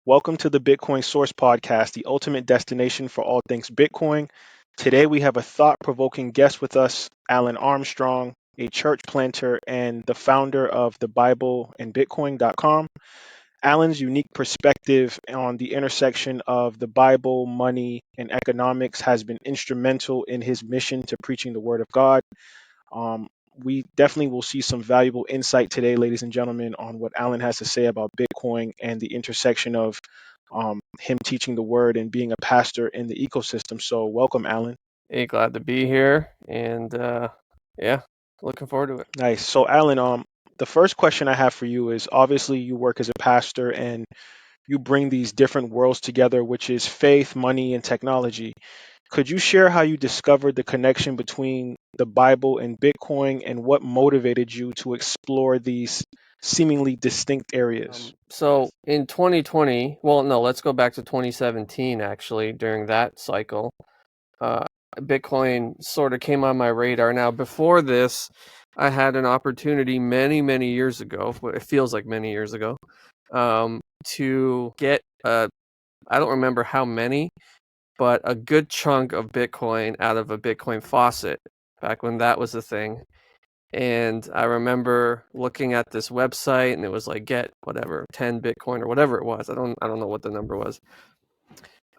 Welcome to the Bitcoin Source Podcast, the ultimate destination for all things Bitcoin. Today we have a thought provoking guest with us, Alin Armstrong, a church planter and the founder of the Bible and Bitcoin.com. Alan's unique perspective on the intersection of the Bible, money, and economics has been instrumental in his mission to preaching the Word of God. Um, we definitely will see some valuable insight today, ladies and gentlemen, on what Alan has to say about Bitcoin and the intersection of him teaching the word and being a pastor in the ecosystem. So, welcome, Alan. Hey, glad to be here, and yeah, looking forward to it. Nice. So, Alan, the first question I have for you is obviously you work as a pastor and you bring these different worlds together, which is faith, money, and technology. Could you share how you discovered the connection between the Bible and Bitcoin and what motivated you to explore these seemingly distinct areas? So in 2020, well, no, let's go back to 2017. Actually, during that cycle, uh, Bitcoin sort of came on my radar. Now, before this, I had an opportunity many years ago. It feels like many years ago, to get I don't remember how many, but a good chunk of Bitcoin out of a Bitcoin faucet back when that was a thing. And I remember looking at this website and it was like get whatever 10 Bitcoin or whatever it was. I don't know what the number was.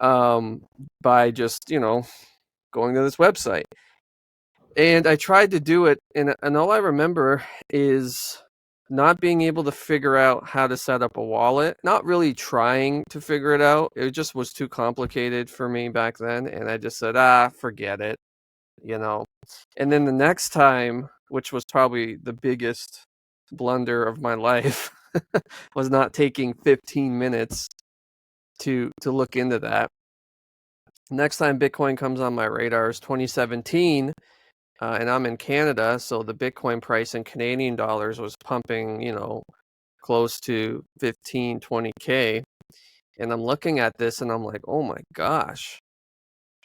By just, going to this website. And I tried to do it and all I remember is not being able to figure out how to set up a wallet, not really trying to figure it out. It just was too complicated for me back then and I just said, forget it, you know. And then the next time, which was probably the biggest blunder of my life, was not taking 15 minutes to look into that. Next time Bitcoin comes on my radar is 2017, and I'm in Canada, so the Bitcoin price in Canadian dollars was pumping, close to 15, 20K. And I'm looking at this and I'm like, oh my gosh,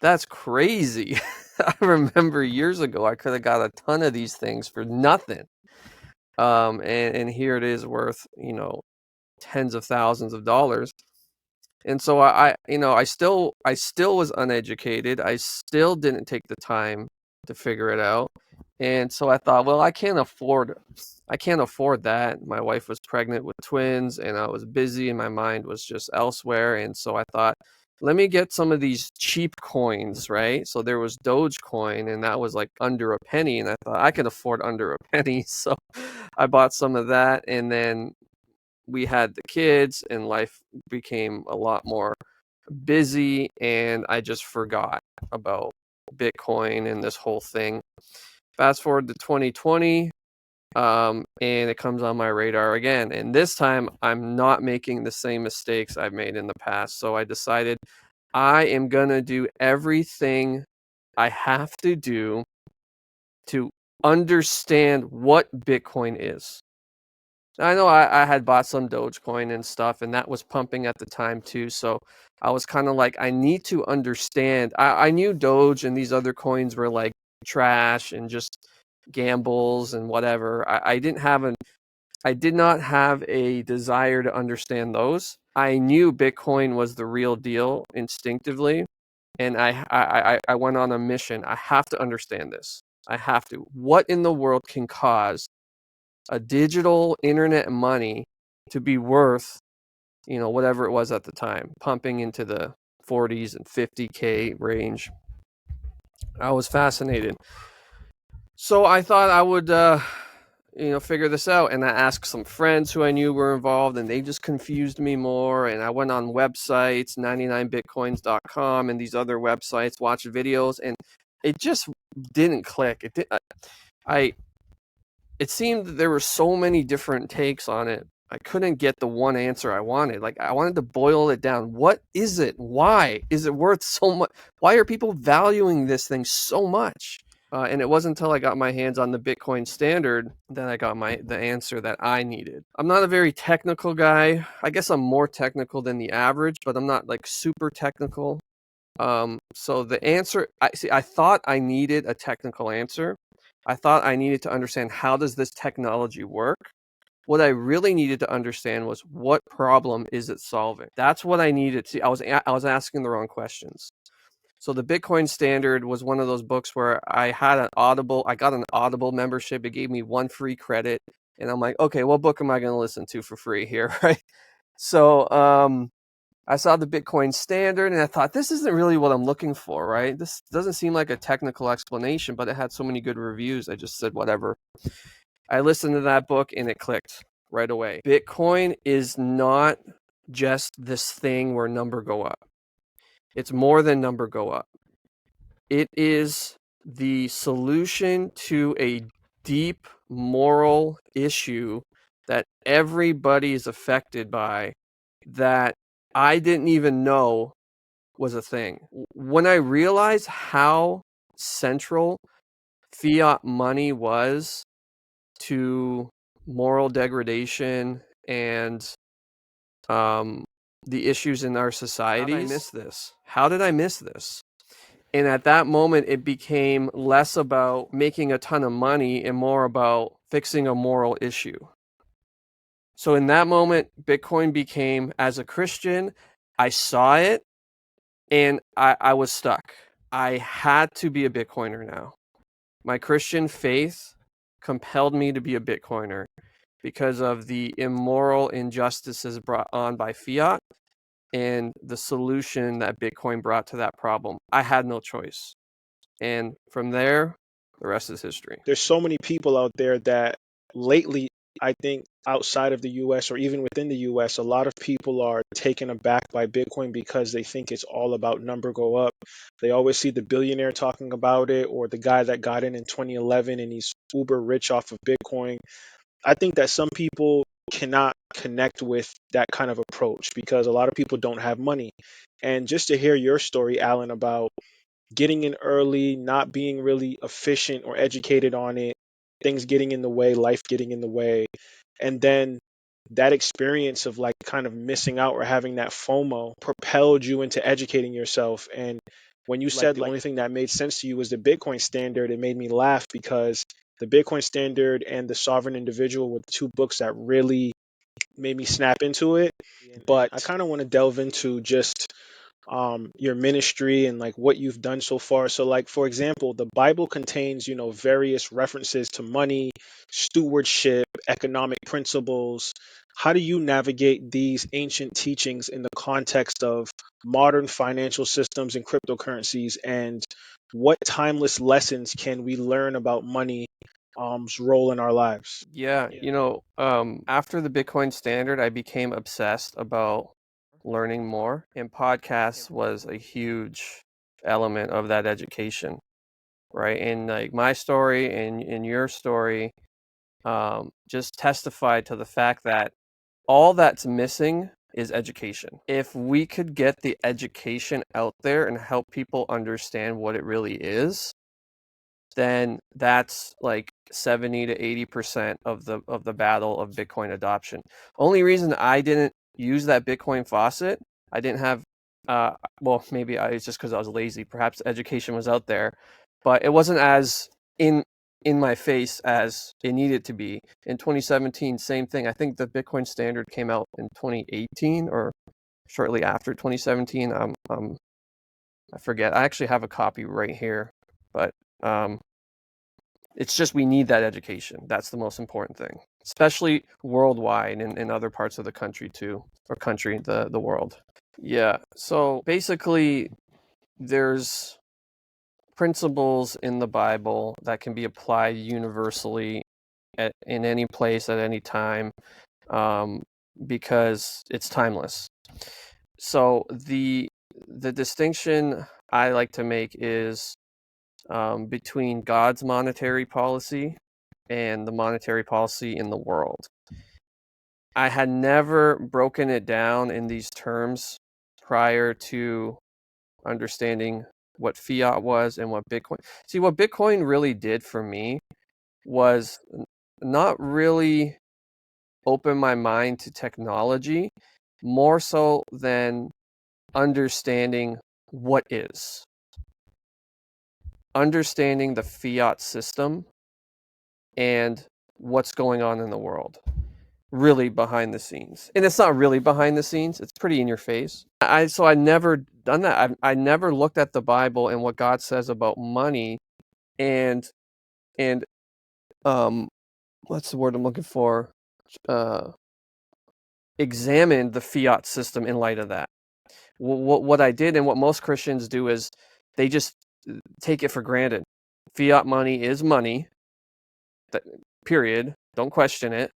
that's crazy. I remember years ago I could have got a ton of these things for nothing. And here it is worth, tens of thousands of dollars. And so I still was uneducated. I still didn't take the time to figure it out. And so I thought, well, I can't afford that. My wife was pregnant with twins and I was busy and my mind was just elsewhere. And so I thought, let me get some of these cheap coins, right? So there was Dogecoin and that was like under a penny. And I thought I can afford under a penny. So I bought some of that. And then we had the kids and life became a lot more busy. And I just forgot about Bitcoin and this whole thing. Fast forward to 2020, and it comes on my radar again. And this time, I'm not making the same mistakes I've made in the past. So I decided I am going to do everything I have to do to understand what Bitcoin is. I know I had bought some Dogecoin and stuff, and that was pumping at the time too. So I was kind of like, I need to understand. I knew Doge and these other coins were like trash and just gambles and whatever. I did not have a desire to understand those. I knew Bitcoin was the real deal instinctively, and I went on a mission. I have to understand this. I have to. What in the world can cause a digital internet money to be worth, whatever it was at the time, pumping into the 40s and 50K range? I was fascinated. So I thought I would, figure this out. And I asked some friends who I knew were involved, and they just confused me more. And I went on websites, 99bitcoins.com, and these other websites, watched videos, and it just didn't click. It seemed that there were so many different takes on it. I couldn't get the one answer I wanted. Like, I wanted to boil it down. What is it? Why is it worth so much? Why are people valuing this thing so much? And it wasn't until I got my hands on the Bitcoin standard that I got the answer that I needed. I'm not a very technical guy. I guess I'm more technical than the average, but I'm not like super technical. So the answer, I thought I needed a technical answer. I thought I needed to understand, how does this technology work? What I really needed to understand was, what problem is it solving? That's what I needed to. I was asking the wrong questions. So the Bitcoin Standard was one of those books where I got an Audible membership. It gave me 1 free credit, and I'm like, okay, what book am I going to listen to for free here, right? So I saw the Bitcoin Standard, and I thought, this isn't really what I'm looking for, right? This doesn't seem like a technical explanation, but it had so many good reviews. I just said, whatever. I listened to that book, and it clicked right away. Bitcoin is not just this thing where number go up. It's more than number go up. It is the solution to a deep moral issue that everybody is affected by, that I didn't even know was a thing. When I realized how central fiat money was to moral degradation and the issues in our societies, how did I miss this? And at that moment, it became less about making a ton of money and more about fixing a moral issue. So in that moment, Bitcoin became, as a Christian, I saw it and I was stuck. I had to be a Bitcoiner now. My Christian faith compelled me to be a Bitcoiner because of the immoral injustices brought on by fiat and the solution that Bitcoin brought to that problem. I had no choice. And from there, the rest is history. There's so many people out there that lately, I think outside of the US or even within the US, a lot of people are taken aback by Bitcoin because they think it's all about number go up. They always see the billionaire talking about it, or the guy that got in 2011 and he's uber rich off of Bitcoin. I think that some people cannot connect with that kind of approach because a lot of people don't have money. And just to hear your story, Alan, about getting in early, not being really efficient or educated on it, things getting in the way, life getting in the way, and then that experience of like kind of missing out or having that FOMO propelled you into educating yourself. And when you said the only thing that made sense to you was the Bitcoin Standard, it made me laugh because the Bitcoin Standard and the Sovereign Individual were the two books that really made me snap into it. But I kind of want to delve into just your ministry and like what you've done so far. So like for example, the Bible contains, various references to money, stewardship, economic principles. How do you navigate these ancient teachings in the context of modern financial systems and cryptocurrencies, and what timeless lessons can we learn about money role in our lives? Yeah, after the Bitcoin Standard, I became obsessed about learning more, and podcasts was a huge element of that education, right? And like my story and your story just testified to the fact that all that's missing is education. If we could get the education out there and help people understand what it really is, then that's like 70 to 80% of the battle of Bitcoin adoption. Only reason I didn't use that Bitcoin faucet, I didn't have well, maybe it's just because I was lazy. Perhaps education was out there, but it wasn't as in my face as it needed to be. In 2017, same thing. I think the Bitcoin Standard came out in 2018 or shortly after 2017. I forget. I actually have a copy right here, but it's just we need that education. That's the most important thing, especially worldwide and in other parts of the country too, or the world. Yeah. So basically, there's principles in the Bible that can be applied universally in any place at any time, because it's timeless. So the distinction I like to make is between God's monetary policy and the monetary policy in the world. I had never broken it down in these terms prior to understanding what fiat was and what Bitcoin. See, what Bitcoin really did for me was not really open my mind to technology, more so than understanding what is. Understanding the fiat system and what's going on in the world. really behind the scenes. And it's not really behind the scenes, it's pretty in your face. So I never done that. I never looked at the Bible and what God says about money and and what's the word I'm looking for? Uh examined the fiat system in light of that. What I did and what most Christians do is they just take it for granted. Fiat money is money, period. Don't question it.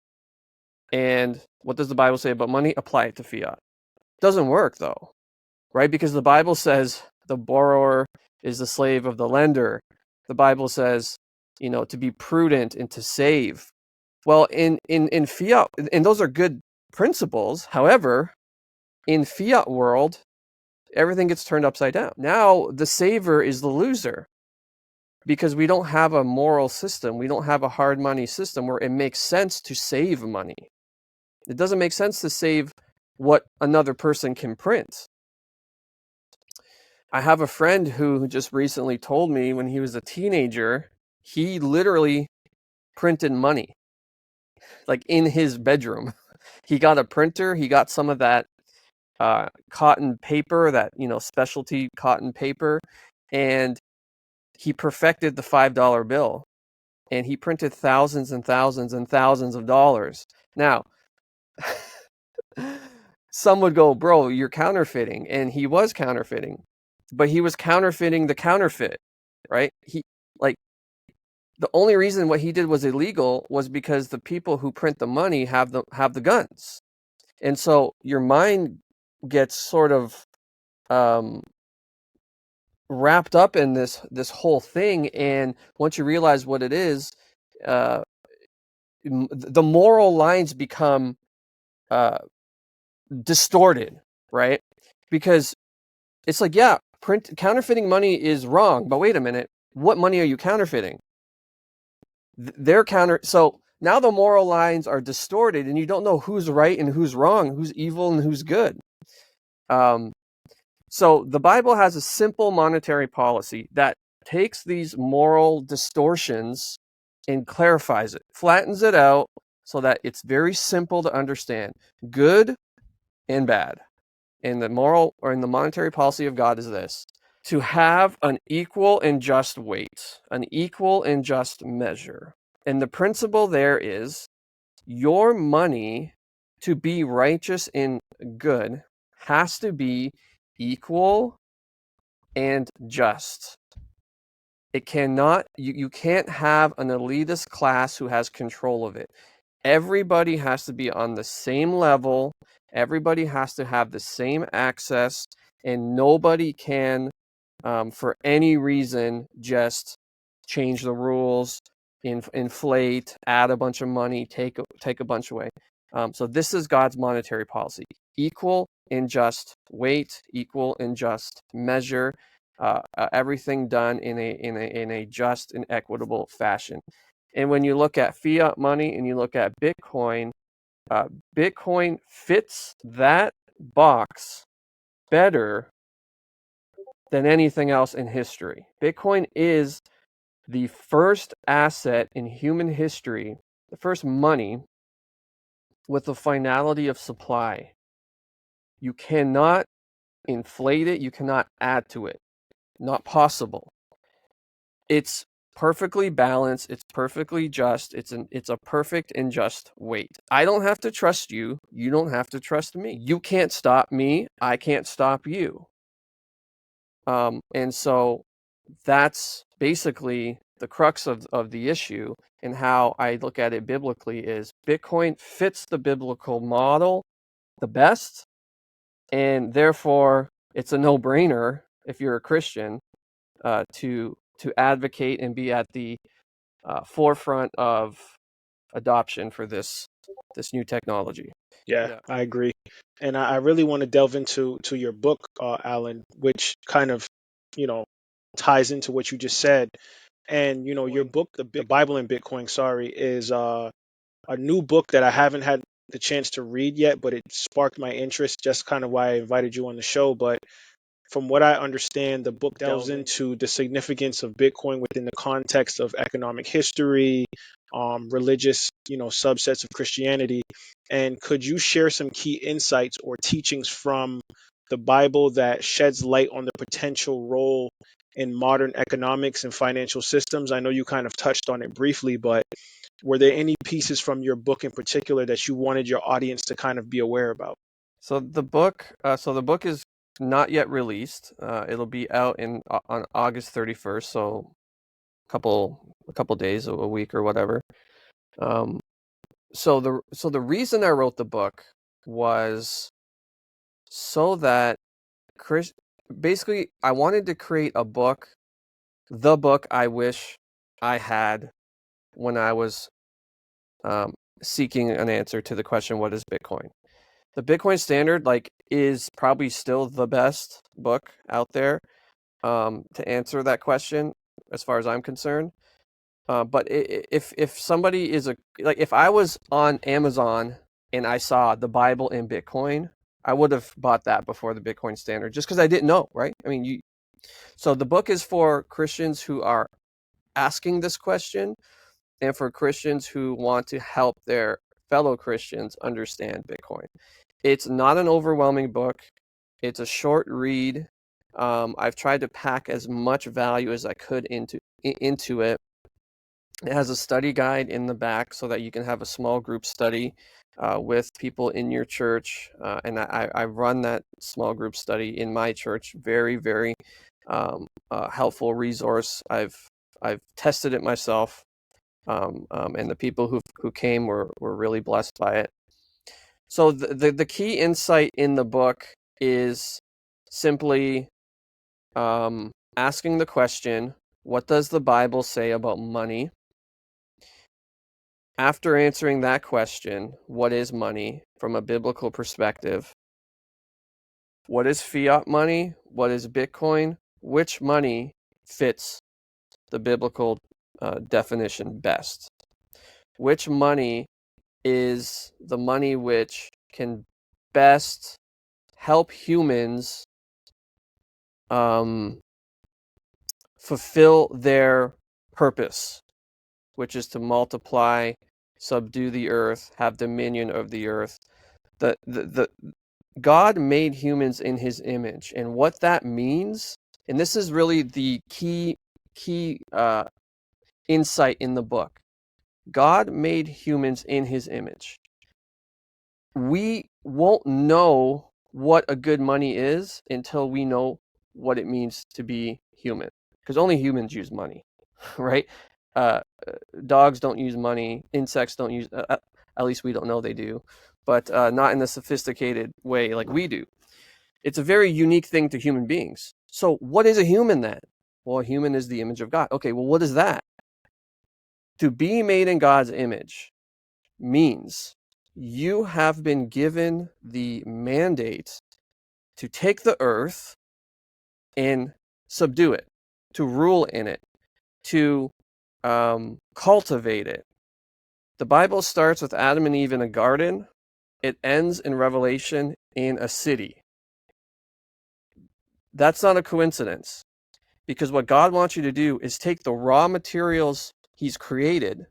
And what does the Bible say about money? Apply it to fiat. Doesn't work though, right? Because the Bible says the borrower is the slave of the lender. The Bible says, to be prudent and to save. Well, in fiat, and those are good principles. However, in fiat world, everything gets turned upside down. Now the saver is the loser because we don't have a moral system. We don't have a hard money system where it makes sense to save money. It doesn't make sense to save what another person can print. I have a friend who just recently told me when he was a teenager, he literally printed money, like in his bedroom. He got a printer, he got some of that cotton paper, that, specialty cotton paper, and he perfected the $5 bill. And he printed thousands and thousands and thousands of dollars. Now, some would go, bro, you're counterfeiting. And he was counterfeiting. But he was counterfeiting the counterfeit, right? The only reason what he did was illegal was because the people who print the money have the guns. And so your mind gets sort of wrapped up in this whole thing, and once you realize what it is, the moral lines become distorted, right? Because it's like, yeah, counterfeiting money is wrong, but wait a minute, what money are you counterfeiting? So now the moral lines are distorted, and you don't know who's right and who's wrong, who's evil and who's good. So the Bible has a simple monetary policy that takes these moral distortions and clarifies it, flattens it out so that it's very simple to understand, good and bad. And the moral or in the monetary policy of God is this: to have an equal and just weight, an equal and just measure. And the principle there is your money, to be righteous and good, has to be equal and just. It cannot, you can't have an elitist class who has control of it. Everybody has to be on the same level. Everybody has to have the same access, and nobody can, for any reason, just change the rules, inflate, add a bunch of money, take a bunch away. So this is God's monetary policy: equal and just weight, equal and just measure, everything done in a just and equitable fashion. And when you look at fiat money and you look at Bitcoin, Bitcoin fits that box better than anything else in history. Bitcoin is the first asset in human history, the first money with the finality of supply. You cannot inflate it, you cannot add to it. Not possible. It's perfectly balanced, it's perfectly just, it's a perfect and just weight. I don't have to trust you, you don't have to trust me. You can't stop me, I can't stop you. And so that's basically the crux of the issue, and how I look at it biblically is Bitcoin fits the biblical model the best, and therefore it's a no-brainer if you're a Christian to advocate and be at the forefront of adoption for this new technology. Yeah, Yeah. I agree. And I really want to delve into your book, Alan, which kind of, you know, ties into what you just said. And, your book, The Bible in Bitcoin, sorry, is a new book that I haven't had the chance to read yet, but it sparked my interest, just kind of why I invited you on the show. But from what I understand, the book delves into the significance of Bitcoin within the context of economic history, religious, subsets of Christianity. And could you share some key insights or teachings from the Bible that sheds light on the potential role in modern economics and financial systems? I know you kind of touched on it briefly, but were there any pieces from your book in particular that you wanted your audience to kind of be aware about? So the book is not yet released. It'll be out on August 31st, so a couple days, a week or whatever. So the reason I wrote the book was so that basically I wanted to create the book I wish I had when I was seeking an answer to the question, what is Bitcoin? The Bitcoin Standard is probably still the best book out there to answer that question, as far as I'm concerned. But if somebody if I was on Amazon and I saw the Bible in Bitcoin, I would have bought that before the Bitcoin Standard, just because I didn't know, right? I mean, so the book is for Christians who are asking this question, and for Christians who want to help their fellow Christians understand Bitcoin. It's not an overwhelming book. It's a short read. I've tried to pack as much value as I could into it. It has a study guide in the back so that you can have a small group study with people in your church. And I run that small group study in my church. Very, very helpful resource. I've tested it myself, and the people who came were really blessed by it. So the key insight in the book is simply asking the question, what does the Bible say about money? After answering that question, what is money from a biblical perspective? What is fiat money? What is Bitcoin? Which money fits the biblical definition best? Which money is the money which can best help humans fulfill their purpose, which is to multiply, subdue the earth, have dominion of the earth. The God made humans in his image, and what that means, and this is really the key insight in the book. God made humans in his image. We won't know what a good money is until we know what it means to be human, because only humans use money, right? Dogs don't use money. Insects don't use. At least we don't know they do, but not in the sophisticated way like we do. It's a very unique thing to human beings. So, what is a human then? Well, a human is the image of God. Okay, well, what is that? To be made in God's image means you have been given the mandate to take the earth and subdue it, to rule in it, to cultivate it. The Bible starts with Adam and Eve in a garden. It ends in Revelation in a city. That's not a coincidence, because what God wants you to do is take the raw materials he's created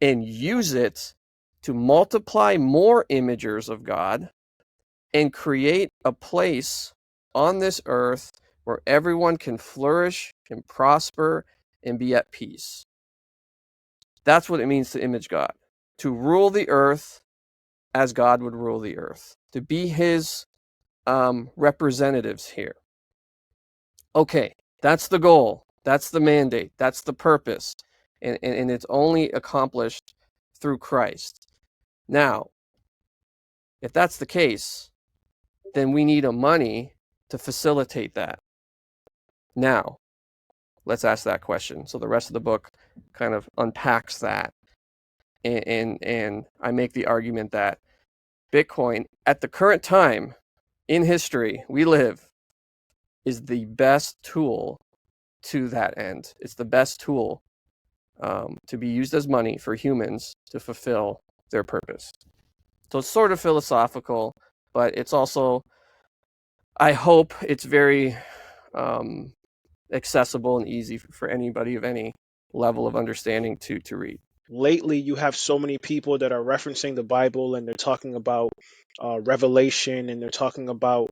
and use it to multiply more imagers of God and create a place on this earth where everyone can flourish, can prosper, and be at peace. That's what it means to image God, to rule the earth as God would rule the earth, to be his representatives here. Okay, that's the goal, that's the mandate, that's the purpose, and it's only accomplished through Christ. Now, if that's the case, then we need a money to facilitate that. Now, let's ask that question. So the rest of the book kind of unpacks that. And I make the argument that Bitcoin, at the current time in history we live, is the best tool to that end. It's the best tool to be used as money for humans to fulfill their purpose. So it's sort of philosophical, but it's also I hope it's very accessible and easy for anybody of any level of understanding to read. Lately, you have so many people that are referencing the Bible and they're talking about revelation, and they're talking about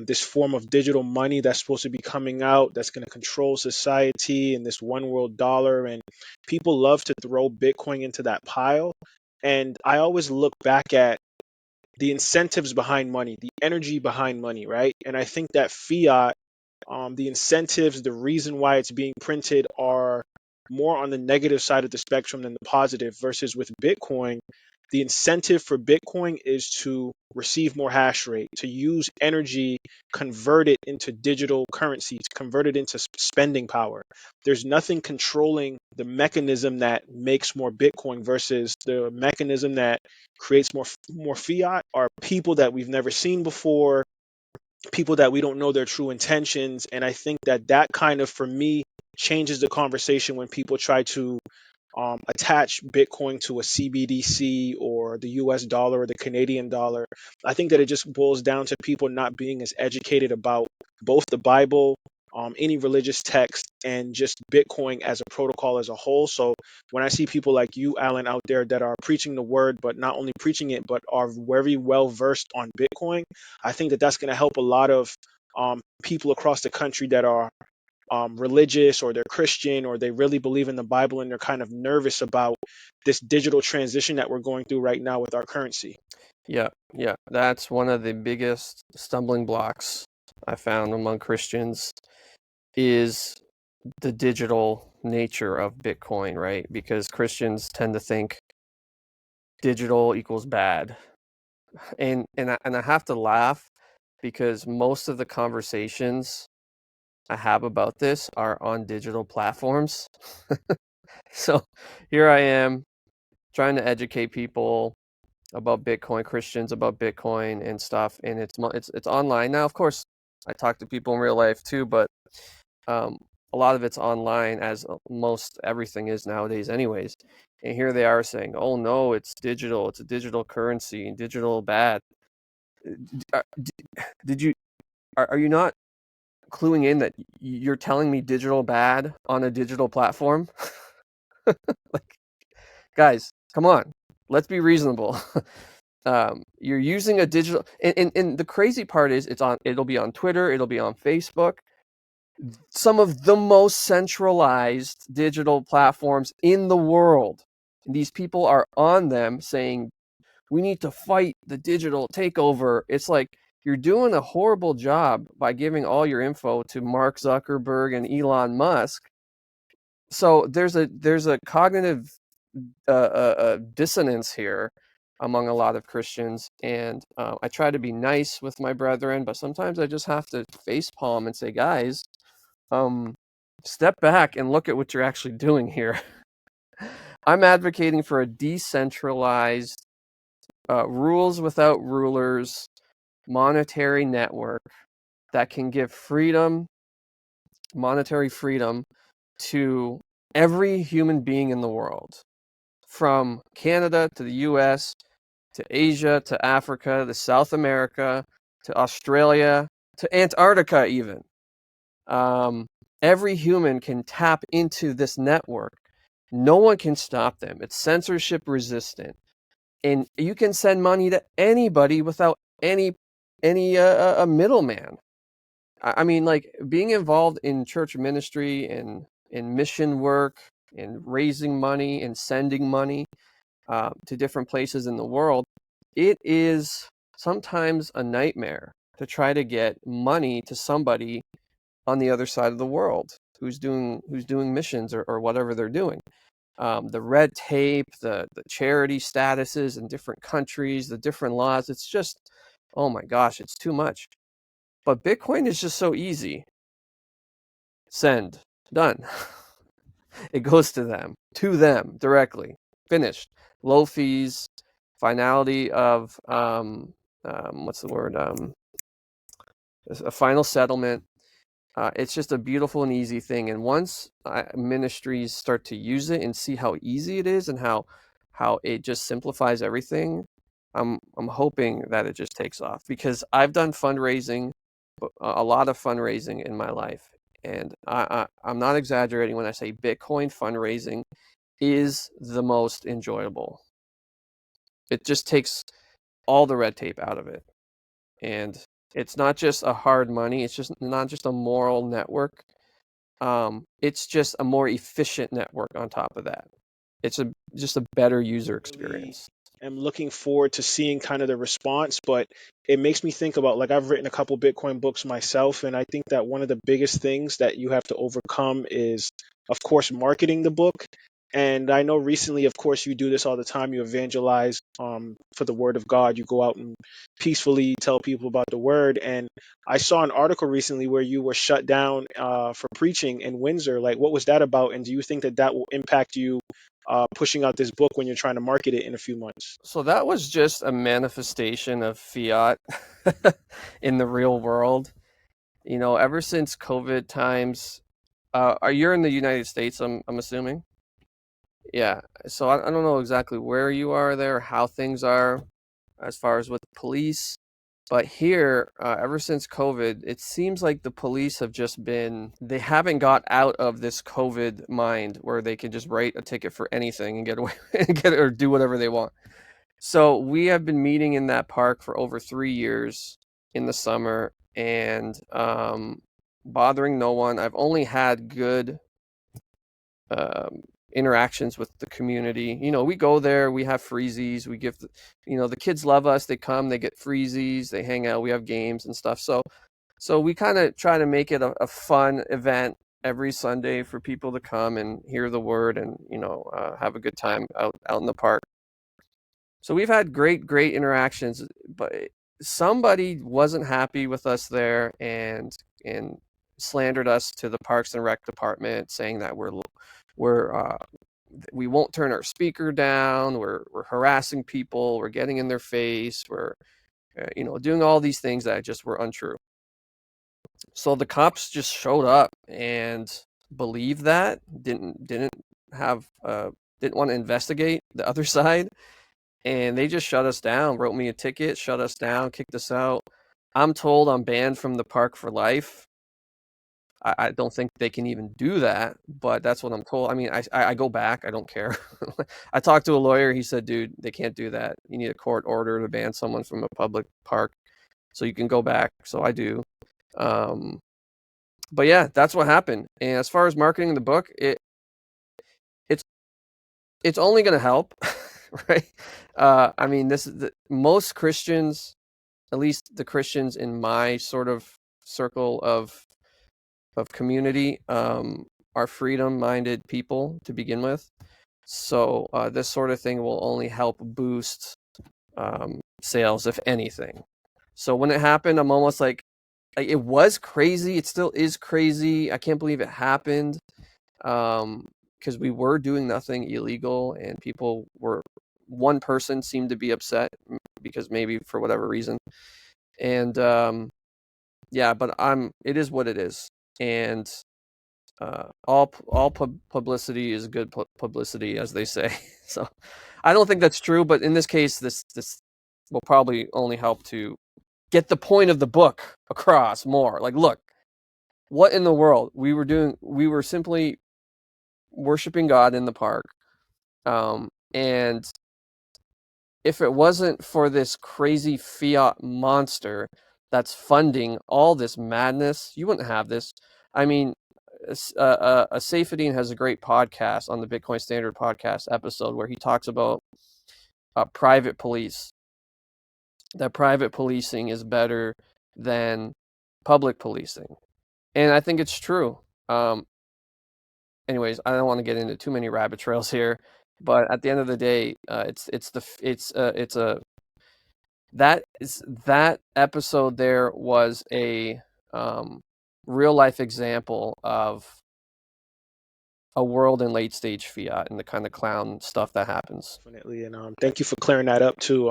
this form of digital money that's supposed to be coming out that's going to control society, and this one world dollar. And people love to throw Bitcoin into that pile. And I always look back at the incentives behind money, the energy behind money, right? And I think that fiat, the incentives, the reason why it's being printed are more on the negative side of the spectrum than the positive, versus with Bitcoin, the incentive for Bitcoin is to receive more hash rate, to use energy, convert it into digital currency, to convert it into spending power. There's nothing controlling the mechanism that makes more Bitcoin versus the mechanism that creates more fiat are people that we've never seen before, people that we don't know their true intentions. And I think that that kind of, for me, changes the conversation when people try to attach Bitcoin to a CBDC or the US dollar or the Canadian dollar. I think that it just boils down to people not being as educated about both the Bible, any religious text, and just Bitcoin as a protocol as a whole. So when I see people like you, Alan, out there that are preaching the word, but not only preaching it, but are very well versed on Bitcoin, I think that that's going to help a lot of people across the country that are religious, or they're Christian, or they really believe in the Bible, and they're kind of nervous about this digital transition that we're going through right now with our currency. Yeah, yeah, that's one of the biggest stumbling blocks I found among Christians is the digital nature of Bitcoin, right? Because Christians tend to think digital equals bad. And I have to laugh because most of the conversations I have about this are on digital platforms. So here I am trying to educate people about Bitcoin, Christians about Bitcoin and stuff, and it's online now. Of course, I talk to people in real life too, but um, a lot of it's online, as most everything is nowadays, anyways. And here they are saying, "Oh no, it's digital. It's a digital currency, and digital bad." Did you are you not cluing in that you're telling me digital bad on a digital platform? Like, guys, come on, let's be reasonable. You're using a digital, and the crazy part is it'll be on Twitter, it'll be on Facebook, some of the most centralized digital platforms in the world. These people are on them saying we need to fight the digital takeover. It's like you're doing a horrible job by giving all your info to Mark Zuckerberg and Elon Musk. So there's a cognitive dissonance here among a lot of Christians, and I try to be nice with my brethren, but sometimes I just have to face palm and say, guys, um, step back and look at what you're actually doing here. I'm advocating for a decentralized, rules without rulers monetary network that can give freedom, monetary freedom, to every human being in the world, from Canada to the US to Asia to Africa to South America to Australia to Antarctica, even. Um, every human can tap into this network. No one can stop them. It's censorship resistant, and you can send money to anybody without any a middleman. I mean, like, being involved in church ministry and in mission work and raising money and sending money to different places in the world, it is sometimes a nightmare to try to get money to somebody on the other side of the world who's doing missions or whatever they're doing. The red tape, the charity statuses in different countries, the different laws, it's just, oh my gosh, it's too much. But Bitcoin is just so easy. Send. Done. It goes to them directly. Finished. Low fees, finality of what's the word? A final settlement. It's just a beautiful and easy thing. And once ministries start to use it and see how easy it is and how it just simplifies everything, I'm hoping that it just takes off, because I've done fundraising a lot of fundraising in my life, and I'm not exaggerating when I say Bitcoin fundraising is the most enjoyable. It just takes all the red tape out of it, and it's not just a hard money. It's just not just a moral network. It's just a more efficient network on top of that. It's just a better user Really experience. am looking forward to seeing kind of the response, but it makes me think about, like, I've written a couple Bitcoin books myself, and I think that one of the biggest things that you have to overcome is, of course, marketing the book. And I know recently, of course, you do this all the time. You evangelize for the word of God. You go out and peacefully tell people about the word. And I saw an article recently where you were shut down for preaching in Windsor. Like, what was that about? And do you think that that will impact you pushing out this book when you're trying to market it in a few months? So that was just a manifestation of Fiat in the real world. Ever since COVID times, are you in the United States? I'm assuming. Yeah. So I don't know exactly where you are there, how things are as far as with police, but here, ever since COVID, it seems like the police they haven't got out of this COVID mind where they can just write a ticket for anything and get away and get or do whatever they want. So we have been meeting in that park for over 3 years in the summer and bothering no one. I've only had good interactions with the community. We go there, we have freezies, we give the kids love us. They come, they get freezies, they hang out, we have games and stuff. So we kind of try to make it a fun event every Sunday for people to come and hear the word and have a good time out in the park. So we've had great interactions, but somebody wasn't happy with us there and slandered us to the Parks and Rec department, saying that we won't turn our speaker down, we're harassing people, we're getting in their face, we're doing all these things that just were untrue. So the cops just showed up and believed that, didn't want to investigate the other side, and they just shut us down, wrote me a ticket, shut us down, kicked us out. I'm told I'm banned from the park for life. I don't think they can even do that, but that's what I'm told. I mean, I go back. I don't care. I talked to a lawyer. He said, dude, they can't do that. You need a court order to ban someone from a public park so you can go back. So I do. But yeah, that's what happened. And as far as marketing the book, it's only going to help, right? I mean, most Christians, at least the Christians in my sort of circle of community, are freedom-minded people to begin with. So this sort of thing will only help boost sales, if anything. So when it happened, I'm almost like it was crazy. It still is crazy. I can't believe it happened, because we were doing nothing illegal, and one person seemed to be upset because maybe for whatever reason. And yeah, but it is what it is. And all publicity is good publicity, as they say. So I don't think that's true, but in this case, this will probably only help to get the point of the book across more. Like, look, what in the world we were doing? We were simply worshiping God in the park, and if it wasn't for this crazy fiat monster that's funding all this madness, you wouldn't have this. I mean, Saifedean has a great podcast on the Bitcoin Standard podcast episode where he talks about private police. That private policing is better than public policing, and I think it's true. Anyways, I don't want to get into too many rabbit trails here, but at the end of the day, that episode there was a real life example of a world in late stage fiat and the kind of clown stuff that happens. Definitely. And thank you for clearing that up too.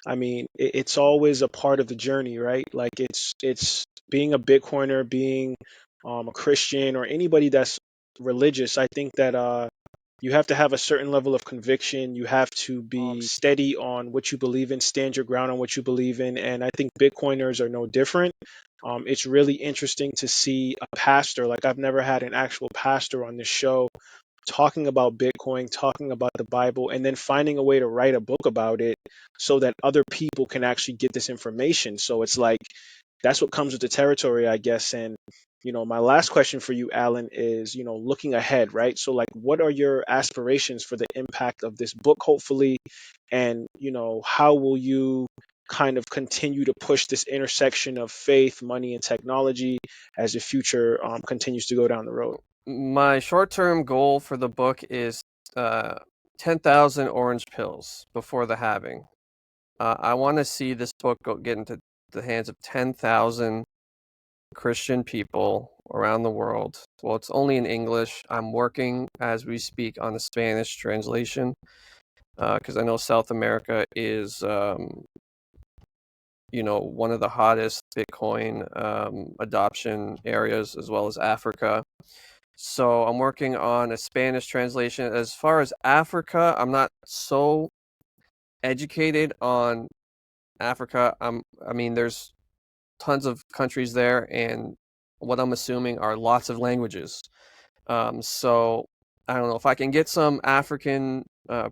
I mean, it's always a part of the journey, right? Like, it's being a Bitcoiner, being a Christian, or anybody that's religious. I think that you have to have a certain level of conviction. You have to be steady on what you believe in, stand your ground on what you believe in. And I think Bitcoiners are no different. It's really interesting to see a pastor, like I've never had an actual pastor on this show talking about Bitcoin, talking about the Bible, and then finding a way to write a book about it so that other people can actually get this information. So it's like that's what comes with the territory, I guess. And my last question for you, Alan, is looking ahead, right? So like, what are your aspirations for the impact of this book, hopefully, and how will you kind of continue to push this intersection of faith, money, and technology as the future continues to go down the road? My short-term goal for the book is 10,000 orange pills before the halving. I want to see this book get into the hands of 10,000 Christian people around the world. Well, it's only in English. I'm working as we speak on a Spanish translation because I know South America is, one of the hottest Bitcoin adoption areas, as well as Africa. So I'm working on a Spanish translation. As far as Africa, I'm not so educated on Africa. I mean, there's tons of countries there, and what I'm assuming are lots of languages. So I don't know if I can get some African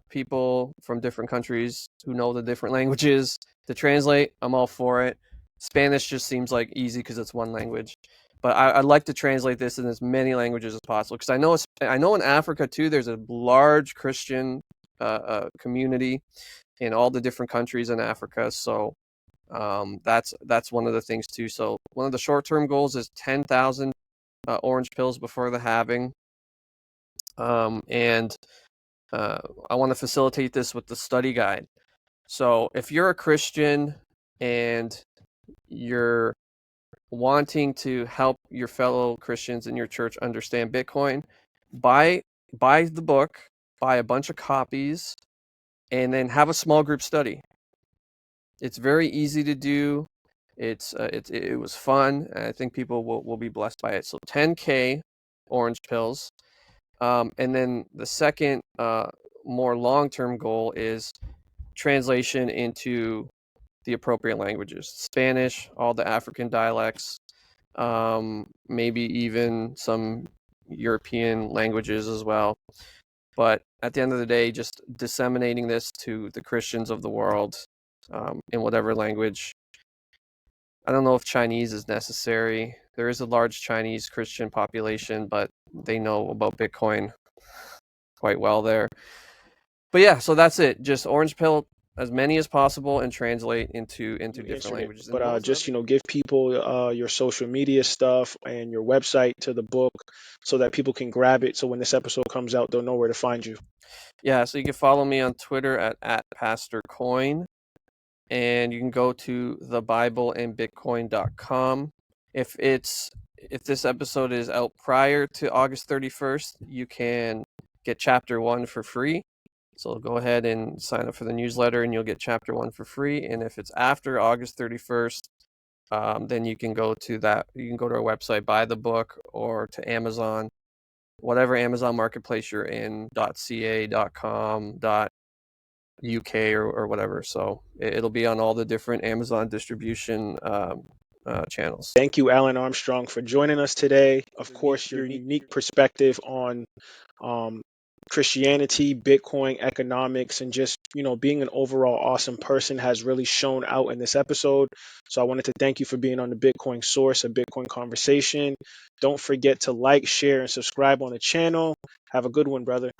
people from different countries who know the different languages to translate. I'm all for it. Spanish just seems like easy because it's one language, but I'd like to translate this in as many languages as possible because I know in Africa too there's a large Christian community in all the different countries in Africa. So that's one of the things too. So one of the short-term goals is 10,000 orange pills before the halving, and I want to facilitate this with the study guide. So if you're a Christian and you're wanting to help your fellow Christians in your church understand Bitcoin, buy the book, buy a bunch of copies, and then have a small group study. It's very easy to do. It was fun. And I think people will be blessed by it. So 10K orange pills, and then the second more long-term goal is translation into the appropriate languages: Spanish, all the African dialects, maybe even some European languages as well. But at the end of the day, just disseminating this to the Christians of the world in whatever language. I don't know if Chinese is necessary. There is a large Chinese Christian population, but they know about Bitcoin quite well there. But yeah, so that's it. Just orange pill as many as possible and translate into different languages. But just give people your social media stuff and your website to the book so that people can grab it. So when this episode comes out, they'll know where to find you. Yeah, so you can follow me on Twitter at PastorCoin, and you can go to thebibleandbitcoin.com. If this episode is out prior to August 31st, you can get chapter 1 for free. So go ahead and sign up for the newsletter and you'll get chapter 1 for free. And if it's after August 31st, then you can go to our website, buy the book, or to Amazon, whatever Amazon marketplace you're in, .ca, .com, .uk, or whatever. So it'll be on all the different Amazon distribution channels. Thank you, Alin Armstrong, for joining us today. Of course, your unique perspective on Christianity, Bitcoin, economics, and just, being an overall awesome person has really shown out in this episode. So I wanted to thank you for being on the Bitcoin Source, a Bitcoin Conversation. Don't forget to like, share, and subscribe on the channel. Have a good one, brother.